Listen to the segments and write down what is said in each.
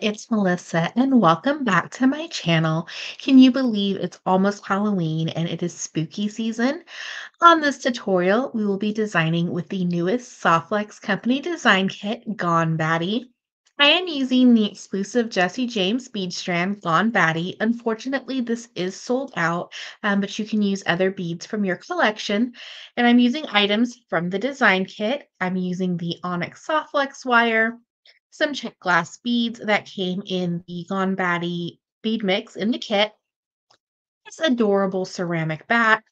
it's Melissa, and welcome back to my channel. Can you believe it's almost Halloween and it is spooky season? On this tutorial, we will be designing with the newest Softlex Company Design Kit, Gone Batty. I am using the exclusive Jesse James bead strand, Gone Batty. Unfortunately, this is sold out, but you can use other beads from your collection. And I'm using items from the design kit. I'm using the Onyx Softlex wire, some check glass beads that came in the Gone Batty bead mix in the kit, this adorable ceramic bat,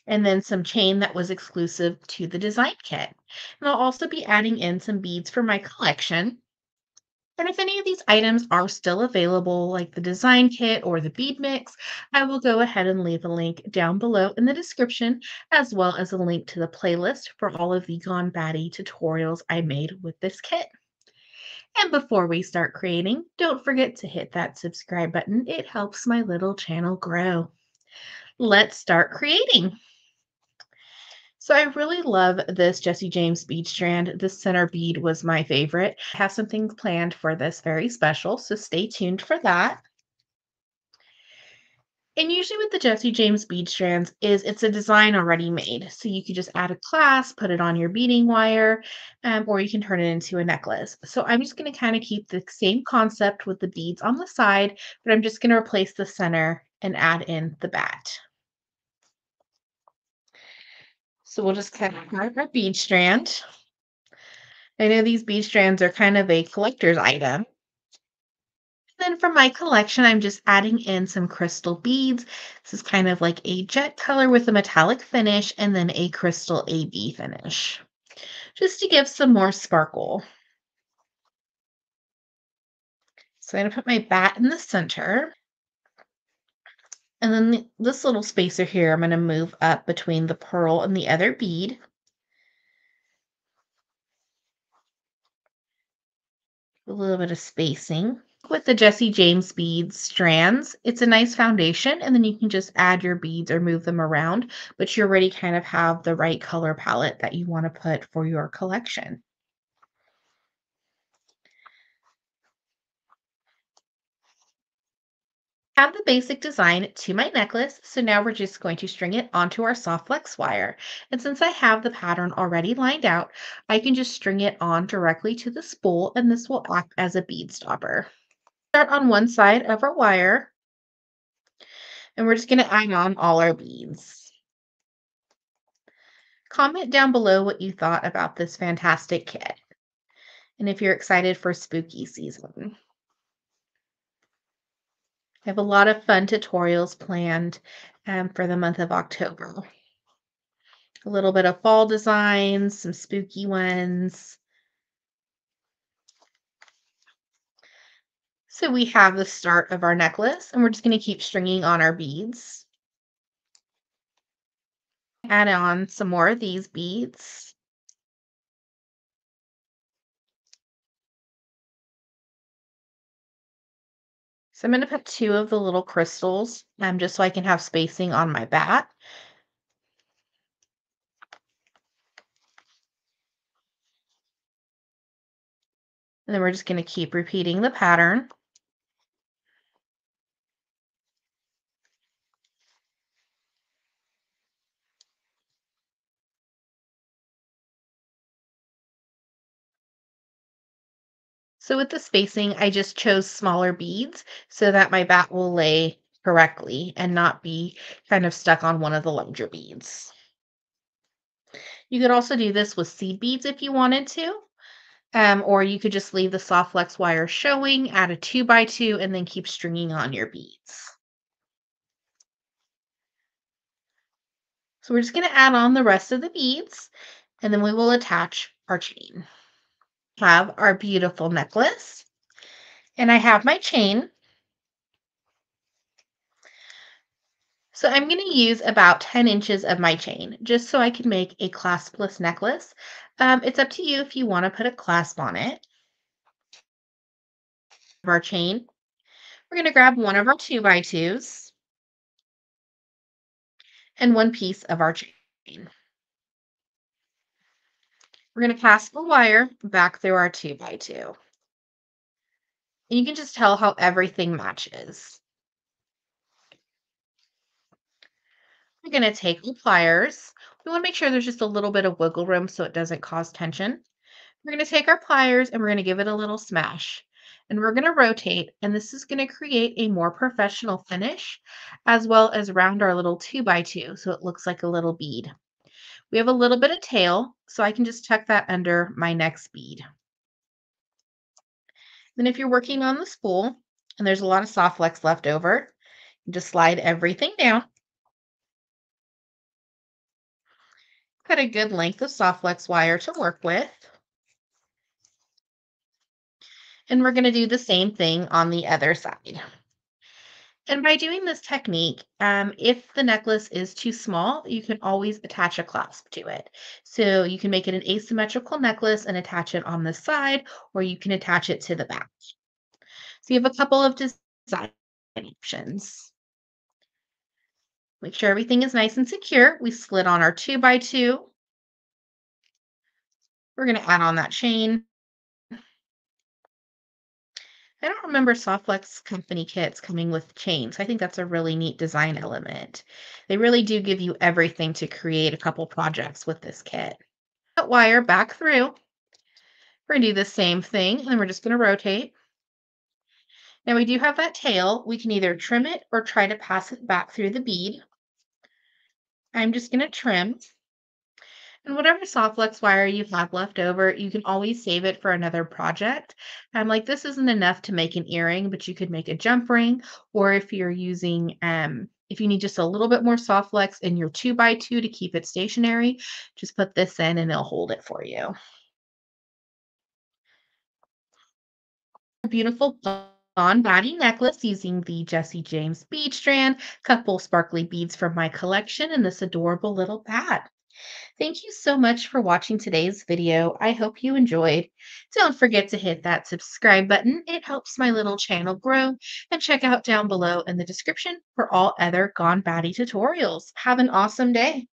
and then some chain that was exclusive to the design kit. And I'll also be adding in some beads for my collection. And if any of these items are still available, like the design kit or the bead mix, I will go ahead and leave a link down below in the description, as well as a link to the playlist for all of the Gone Batty tutorials I made with this kit. And before we start creating, don't forget to hit that subscribe button. It helps my little channel grow. Let's start creating. So I really love this Jesse James bead strand. This center bead was my favorite. I have some things planned for this very special, so stay tuned for that. And usually with the Jesse James bead strands is it's a design already made. So you could just add a clasp, put it on your beading wire, or you can turn it into a necklace. So I'm just going to kind of keep the same concept with the beads on the side, but I'm just going to replace the center and add in the bat. So we'll just kind of have our bead strand. I know these bead strands are kind of a collector's item. Then for my collection, I'm just adding in some crystal beads. This is kind of like a jet color with a metallic finish and then a crystal AB finish, just to give some more sparkle. So I'm going to put my bat in the center. And then this little spacer here, I'm going to move up between the pearl and the other bead. A little bit of spacing. With the Jesse James beads strands, it's a nice foundation, and then you can just add your beads or move them around, but you already kind of have the right color palette that you want to put for your collection. Have the basic design to my necklace, so now we're just going to string it onto our soft flex wire. And since I have the pattern already lined out, I can just string it on directly to the spool, and this will act as a bead stopper. Start on one side of our wire, and we're just going to add on all our beads. Comment down below what you thought about this fantastic kit, and if you're excited for spooky season. I have a lot of fun tutorials planned for the month of October. A little bit of fall designs, some spooky ones. So we have the start of our necklace, and we're just going to keep stringing on our beads. Add on some more of these beads. So I'm going to put two of the little crystals just so I can have spacing on my bat. And then we're just going to keep repeating the pattern. So with the spacing, I just chose smaller beads so that my bat will lay correctly and not be kind of stuck on one of the larger beads. You could also do this with seed beads if you wanted to, or you could just leave the soft flex wire showing, add a 2x2, and then keep stringing on your beads. So we're just going to add on the rest of the beads, and then we will attach our chain. Have our beautiful necklace, and I have my chain. So I'm going to use about 10 inches of my chain just so I can make a claspless necklace. It's up to you if you want to put a clasp on it. Our chain. We're going to grab one of our 2x2s and one piece of our chain. We're going to pass the wire back through our 2x2. And you can just tell how everything matches. We're going to take the pliers. We want to make sure there's just a little bit of wiggle room so it doesn't cause tension. We're going to take our pliers and we're going to give it a little smash. And we're going to rotate, and this is going to create a more professional finish, as well as round our little 2x2 so it looks like a little bead. We have a little bit of tail, so I can just tuck that under my next bead. Then if you're working on the spool and there's a lot of soft flex left over, you just slide everything down. Got a good length of soft flex wire to work with. And we're going to do the same thing on the other side. And by doing this technique, if the necklace is too small, you can always attach a clasp to it. So you can make it an asymmetrical necklace and attach it on the side, or you can attach it to the back. So you have a couple of design options. Make sure everything is nice and secure. We slid on our 2x2. We're going to add on that chain. I don't remember Softflex company kits coming with chains. I think that's a really neat design element. They really do give you everything to create a couple projects with this kit. That wire back through. We're going to do the same thing, and then we're just going to rotate. Now we do have that tail. We can either trim it or try to pass it back through the bead. I'm just going to trim. And whatever soft flex wire you have left over, you can always save it for another project. Like this isn't enough to make an earring, but you could make a jump ring, or if you're using, if you need just a little bit more soft flex in your 2x2 to keep it stationary, just put this in and it'll hold it for you. A beautiful Gone Batty necklace using the Jesse James bead strand, couple sparkly beads from my collection, and this adorable little bat. Thank you so much for watching today's video. I hope you enjoyed. Don't forget to hit that subscribe button. It helps my little channel grow. And check out down below in the description for all other Gone Batty tutorials. Have an awesome day.